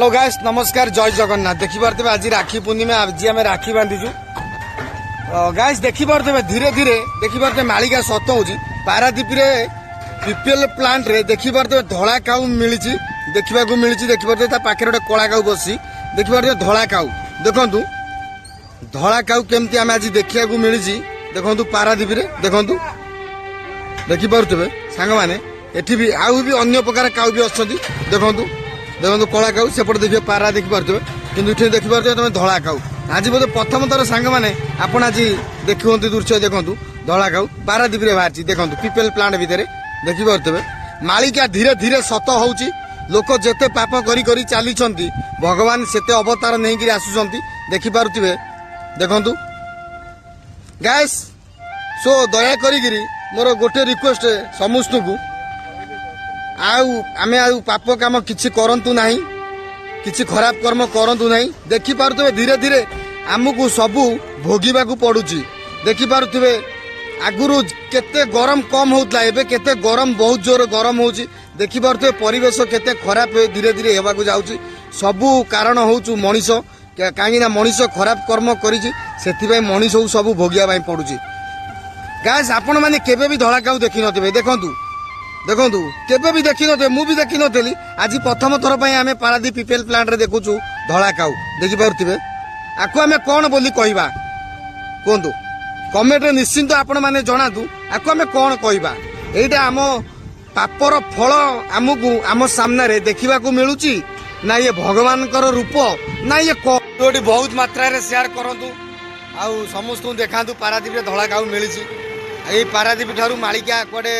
Hello guys नमस्कार जय जगन्नाथ देखी पारे आज राखी पूर्णिमा आज आम राखी बांधीचु गाइस देखी पारे धीरे धीरे देखी पारे मालिका सत हो पारादीप पीपीएल प्लांट रे देखी पारे धला काउ मिली देखा मिली देखी पारे पाखे गोटे कला काउ बस देखी पारे धला काउ देखु धला काउ केमती आम आज देखा मिली देखु पारादीप देखु देखी पारे सांग मैंने एठी भी आउ भी अन्य प्रकार काउ भी अच्छा देखु देखो कला काउ सेपटे देखिए पारा देखी पारे कि देखी पारे तुम धला काउ आज बोधे प्रथम थर सांग मैंने आपण आज देखुं दृश्य देखु धला काउ पारादीप बाहर देखो पीपल प्लांट भितर देखी पारे मालिका धीरे धीरे सत हो लोक जेते पाप करी करी चली भगवान सेते अवतार नहीं आसुंच देखी पारे देखु गैस सो दया करी मोर गोटे रिक्वेस्ट समस्त को आमे पाप काम किछि करंतु नाही किछि खराब कर्म करंतु नाही देखि पारुथबे धीरे धीरे आमको सबू भोगिबा को पड़ुची देखि पारुथबे आगुरु केते गरम कम होतला एबे केते गरम बहुत जोर गरम होची देखि पारुथबे परिवेश केते खराब धीरे धीरे हेबा को जाउची सबू कारण होचु मनीष काहे ना मनीष खराब कर्म करिची सेथि मनीष सबू भोगिया बाई पड़ुची गाइस आपण माने केबे भी धला काउ देखि नथिबे देखंतु देखु केबे भी देखी नी मुझे देखी नी आज प्रथम थर पर आम पारादीप पीपल प्लांट रे देखुचु धला काउ देखी पारे आपको आम कौन बोली कहवा कहतु कमेंट निश्चिंत आपण मैंने जनातु आपको आम कौन कहवा यहीटा आम पापर फल आमको आम सामने देखा मिलूँ ना ये भगवान रूप ना ये बहुत मात्रा शेयर करूँ आउ समस्त देखा पारादीप धला काउ मिली यही पारादीप ठारू मालिका कड़े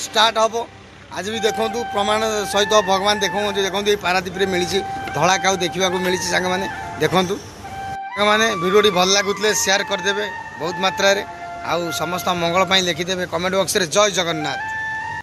स्टार्ट हम आज भी देखु प्रमाण सहित भगवान देखो देखो पारादीप मिली धला काउ देखा मिली सांग मैंने देखु सांग मैंने भिडियो भल लगुले शेयर करदे बहुत मात्रा आउ समस्त मंगल लिखिदे कमेंट बॉक्स रे जय जगन्नाथ।